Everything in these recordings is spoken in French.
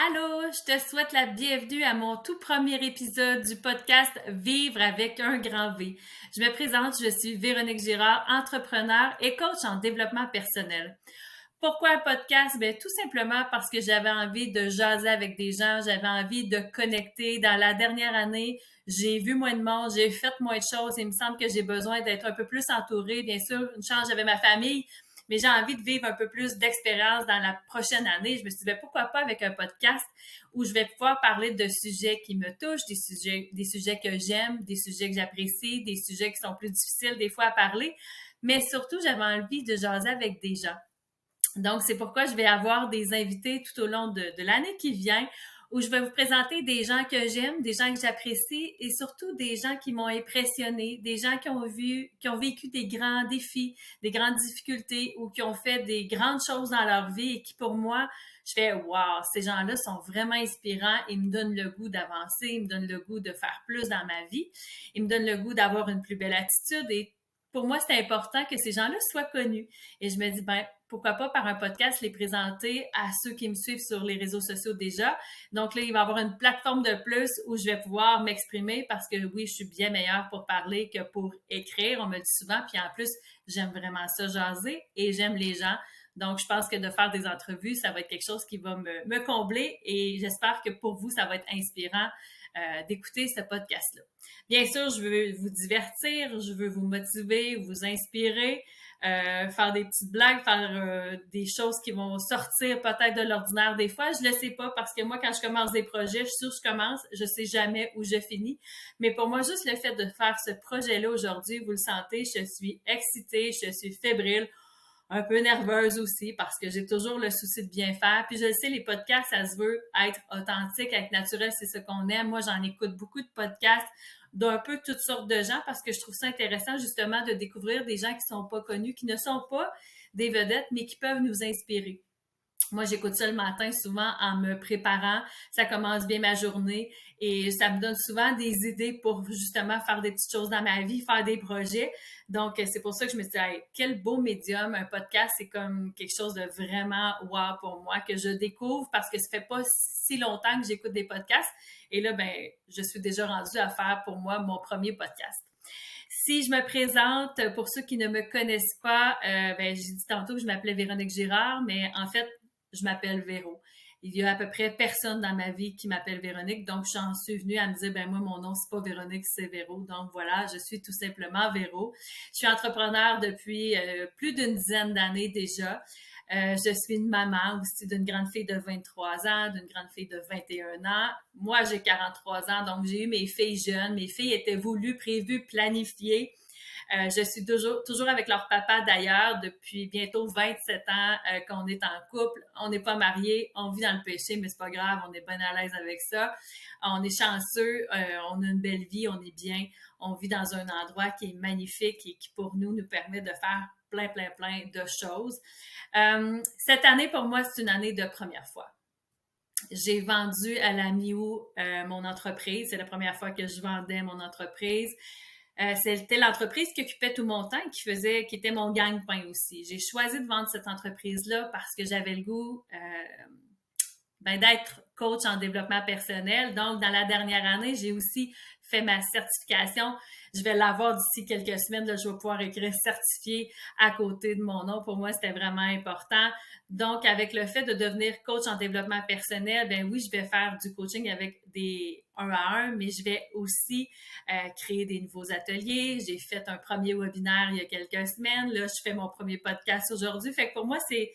Allô, je te souhaite la bienvenue à mon tout premier épisode du podcast Vivre avec un grand V. Je me présente, je suis Véronique Girard, entrepreneur et coach en développement personnel. Pourquoi un podcast? Ben, tout simplement parce que j'avais envie de jaser avec des gens, j'avais envie de connecter. Dans la dernière année, j'ai vu moins de monde, j'ai fait moins de choses. Il me semble que j'ai besoin d'être un peu plus entourée. Bien sûr, une chance, j'avais ma famille, mais j'ai envie de vivre un peu plus d'expérience dans la prochaine année. Je me suis dit, ben, pourquoi pas avec un podcast où je vais pouvoir parler de sujets qui me touchent, des sujets que j'aime, des sujets que j'apprécie, des sujets qui sont plus difficiles des fois à parler. Mais surtout, j'avais envie de jaser avec des gens. Donc, c'est pourquoi je vais avoir des invités tout au long de l'année qui vient où je vais vous présenter des gens que j'aime, des gens que j'apprécie et surtout des gens qui m'ont impressionné, des gens qui ont vécu des grands défis, des grandes difficultés ou qui ont fait des grandes choses dans leur vie et qui, pour moi, je fais wow, ces gens-là sont vraiment inspirants et me donnent le goût d'avancer, ils me donnent le goût de faire plus dans ma vie, ils me donnent le goût d'avoir une plus belle attitude et pour moi, c'est important que ces gens-là soient connus. Et je me dis, ben, pourquoi pas par un podcast les présenter à ceux qui me suivent sur les réseaux sociaux déjà. Donc là, il va y avoir une plateforme de plus où je vais pouvoir m'exprimer parce que oui, je suis bien meilleure pour parler que pour écrire. On me le dit souvent. Puis en plus, j'aime vraiment ça jaser et j'aime les gens. Donc, je pense que de faire des entrevues, ça va être quelque chose qui va me combler et j'espère que pour vous, ça va être inspirant d'écouter ce podcast-là. Bien sûr, je veux vous divertir, je veux vous motiver, vous inspirer, faire des petites blagues, faire des choses qui vont sortir peut-être de l'ordinaire des fois. Je le sais pas parce que moi, quand je commence des projets, je suis sûre que je commence, je sais jamais où je finis. Mais pour moi, juste le fait de faire ce projet-là aujourd'hui, vous le sentez, je suis excitée, je suis fébrile, un peu nerveuse aussi parce que j'ai toujours le souci de bien faire. Puis je le sais, les podcasts, ça se veut être authentique, être naturel, c'est ce qu'on aime. Moi, j'en écoute beaucoup de podcasts d'un peu toutes sortes de gens parce que je trouve ça intéressant justement de découvrir des gens qui sont pas connus, qui ne sont pas des vedettes, mais qui peuvent nous inspirer. Moi, j'écoute ça le matin souvent en me préparant. Ça commence bien ma journée et ça me donne souvent des idées pour justement faire des petites choses dans ma vie, faire des projets. Donc, c'est pour ça que je me suis dit, hey, quel beau médium, un podcast, c'est comme quelque chose de vraiment wow pour moi que je découvre parce que ça fait pas si longtemps que j'écoute des podcasts. Et là, ben, je suis déjà rendue à faire pour moi mon premier podcast. Si je me présente, pour ceux qui ne me connaissent pas, ben, j'ai dit tantôt que je m'appelais Véronique Girard, mais en fait, je m'appelle Véro. Il y a à peu près personne dans ma vie qui m'appelle Véronique, donc j'en suis venue à me dire, ben moi, mon nom, c'est pas Véronique, c'est Véro. Donc voilà, je suis tout simplement Véro. Je suis entrepreneur depuis plus d'une dizaine d'années déjà. Je suis une maman aussi d'une grande fille de 23 ans, d'une grande fille de 21 ans. Moi, j'ai 43 ans, donc j'ai eu mes filles jeunes. Mes filles étaient voulues, prévues, planifiées. Je suis toujours avec leur papa d'ailleurs depuis bientôt 27 ans qu'on est en couple. On n'est pas mariés, on vit dans le péché, mais c'est pas grave, on est bien à l'aise avec ça. On est chanceux, on a une belle vie, on est bien. On vit dans un endroit qui est magnifique et qui pour nous permet de faire plein de choses. Cette année, pour moi, c'est une année de première fois. J'ai vendu à la mi-août mon entreprise. C'est la première fois que je vendais mon entreprise. C'était l'entreprise qui occupait tout mon temps et qui était mon gagne-pain aussi. J'ai choisi de vendre cette entreprise-là parce que j'avais le goût d'être coach en développement personnel. Donc, dans la dernière année, j'ai aussi fait ma certification. Je vais l'avoir d'ici quelques semaines. Là, je vais pouvoir écrire certifié à côté de mon nom. Pour moi, c'était vraiment important. Donc, avec le fait de devenir coach en développement personnel, ben oui, je vais faire du coaching avec des 1 à 1, mais je vais aussi créer des nouveaux ateliers. J'ai fait un premier webinaire il y a quelques semaines. Là, je fais mon premier podcast aujourd'hui. Fait que pour moi, c'est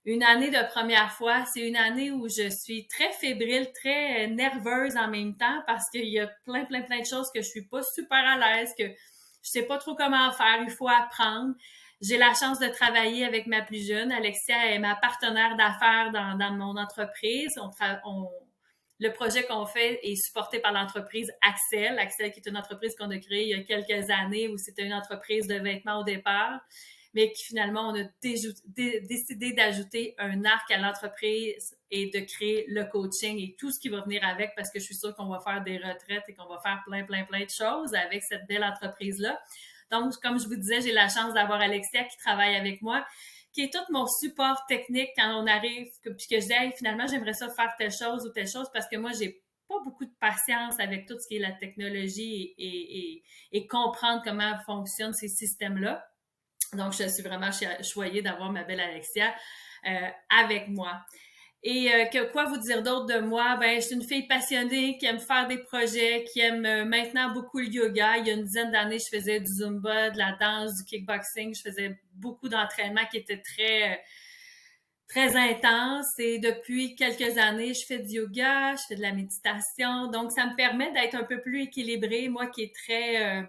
une année de première fois. C'est une année où je suis très fébrile, très nerveuse en même temps parce qu'il y a plein de choses que je suis pas super à l'aise, que je sais pas trop comment faire. Il faut apprendre. J'ai la chance de travailler avec ma plus jeune. Alexia est ma partenaire d'affaires dans mon entreprise. Le projet qu'on fait est supporté par l'entreprise Axel. Axel, qui est une entreprise qu'on a créée il y a quelques années où c'était une entreprise de vêtements au départ, mais qui finalement, on a décidé d'ajouter un arc à l'entreprise et de créer le coaching et tout ce qui va venir avec parce que je suis sûre qu'on va faire des retraites et qu'on va faire plein de choses avec cette belle entreprise-là. Donc, comme je vous disais, j'ai la chance d'avoir Alexia qui travaille avec moi, qui est tout mon support technique quand on arrive, puis que je dis, hey, finalement, j'aimerais ça faire telle chose ou telle chose parce que moi, j'ai pas beaucoup de patience avec tout ce qui est la technologie et comprendre comment fonctionnent ces systèmes-là. Donc, je suis vraiment choyée d'avoir ma belle Alexia avec moi. Et quoi vous dire d'autre de moi? Ben, je suis une fille passionnée qui aime faire des projets, qui aime maintenant beaucoup le yoga. Il y a une dizaine d'années, je faisais du Zumba, de la danse, du kickboxing. Je faisais beaucoup d'entraînements qui étaient très intenses. Et depuis quelques années, je fais du yoga, je fais de la méditation. Donc, ça me permet d'être un peu plus équilibrée. Moi qui est très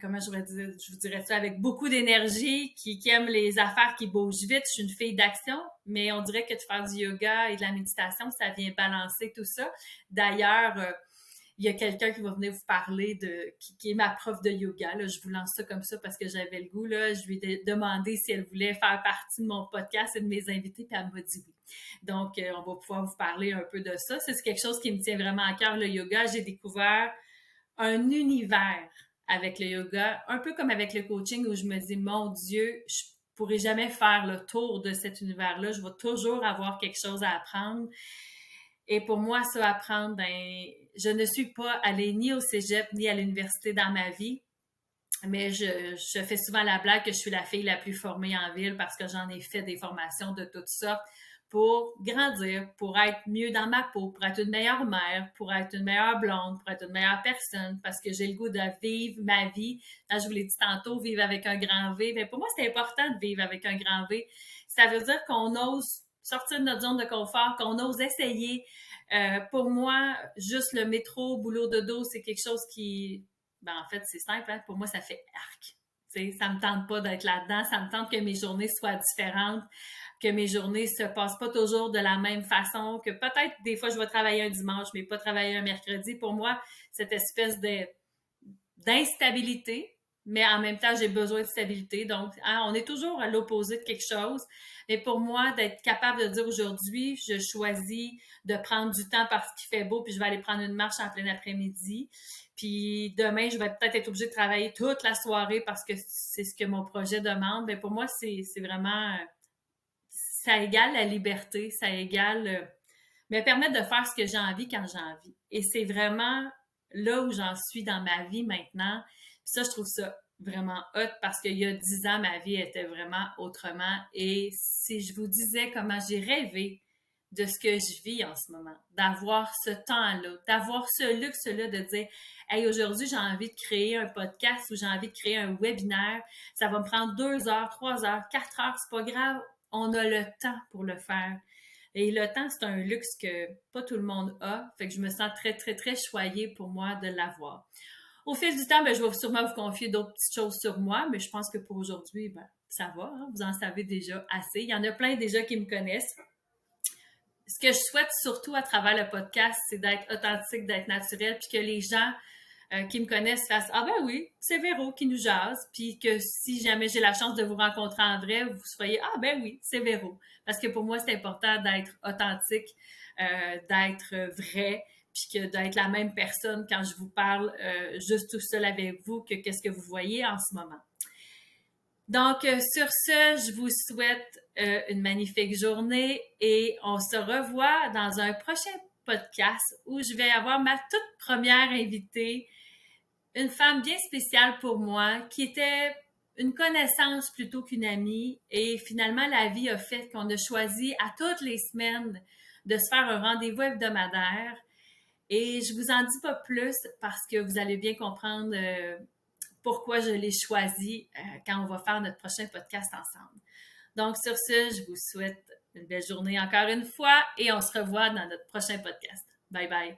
comment je vous dirais ça, avec beaucoup d'énergie, qui aime les affaires qui bougent vite. Je suis une fille d'action, mais on dirait que de faire du yoga et de la méditation, ça vient balancer tout ça. D'ailleurs, il y a quelqu'un qui va venir vous parler qui est ma prof de yoga. Là. Je vous lance ça comme ça parce que j'avais le goût. Là. Je lui ai demandé si elle voulait faire partie de mon podcast et de mes invités, puis elle m'a dit oui. Donc, on va pouvoir vous parler un peu de ça. C'est quelque chose qui me tient vraiment à cœur, le yoga. J'ai découvert un univers avec le yoga, un peu comme avec le coaching où je me dis, mon Dieu, je pourrais jamais faire le tour de cet univers-là. Je vais toujours avoir quelque chose à apprendre. Et pour moi, ça apprendre, ben, je ne suis pas allée ni au cégep ni à l'université dans ma vie, mais je fais souvent la blague que je suis la fille la plus formée en ville parce que j'en ai fait des formations de toutes sortes pour grandir, pour être mieux dans ma peau, pour être une meilleure mère, pour être une meilleure blonde, pour être une meilleure personne, parce que j'ai le goût de vivre ma vie. Quand je vous l'ai dit tantôt, vivre avec un grand V, mais pour moi, c'est important de vivre avec un grand V. Ça veut dire qu'on ose sortir de notre zone de confort, qu'on ose essayer. Pour moi, juste le métro, boulot de dos, c'est quelque chose qui, ben en fait, c'est simple. Hein? Pour moi, ça fait arc. T'sais, ça me tente pas d'être là-dedans. Ça me tente que mes journées soient différentes, que mes journées se passent pas toujours de la même façon, que peut-être des fois je vais travailler un dimanche, mais pas travailler un mercredi. Pour moi, cette espèce d'instabilité, mais en même temps, j'ai besoin de stabilité. Donc, hein, on est toujours à l'opposé de quelque chose. Mais pour moi, d'être capable de dire aujourd'hui, je choisis de prendre du temps parce qu'il fait beau, puis je vais aller prendre une marche en plein après-midi. Puis demain, je vais peut-être être obligée de travailler toute la soirée parce que c'est ce que mon projet demande. Mais pour moi, c'est vraiment, ça égale la liberté, ça égale me permettre de faire ce que j'ai envie quand j'ai envie. Et c'est vraiment là où j'en suis dans ma vie maintenant. Puis ça, je trouve ça vraiment hot parce qu'il y a 10 ans, ma vie était vraiment autrement. Et si je vous disais comment j'ai rêvé de ce que je vis en ce moment, d'avoir ce temps-là, d'avoir ce luxe-là de dire, hey, aujourd'hui, j'ai envie de créer un podcast ou j'ai envie de créer un webinaire. Ça va me prendre 2 heures, 3 heures, 4 heures, c'est pas grave. On a le temps pour le faire. Et le temps, c'est un luxe que pas tout le monde a. Fait que je me sens très, très, très choyée pour moi de l'avoir. Au fil du temps, ben, je vais sûrement vous confier d'autres petites choses sur moi, mais je pense que pour aujourd'hui, ben, ça va. Hein? Vous en savez déjà assez. Il y en a plein déjà qui me connaissent. Ce que je souhaite surtout à travers le podcast, c'est d'être authentique, d'être naturel, puis que les gens qui me connaissent fassent ah ben oui, c'est Véro qui nous jase, puis que si jamais j'ai la chance de vous rencontrer en vrai, vous soyez ah ben oui, c'est Véro. Parce que pour moi, c'est important d'être authentique, d'être vrai, puis que d'être la même personne quand je vous parle juste tout seul avec vous que qu'est-ce que vous voyez en ce moment. Donc, sur ce, je vous souhaite une magnifique journée et on se revoit dans un prochain podcast où je vais avoir ma toute première invitée, une femme bien spéciale pour moi, qui était une connaissance plutôt qu'une amie. Et finalement, la vie a fait qu'on a choisi à toutes les semaines de se faire un rendez-vous hebdomadaire. Et je vous en dis pas plus parce que vous allez bien comprendre pourquoi je l'ai choisi quand on va faire notre prochain podcast ensemble. Donc, sur ce, je vous souhaite une belle journée encore une fois et on se revoit dans notre prochain podcast. Bye bye!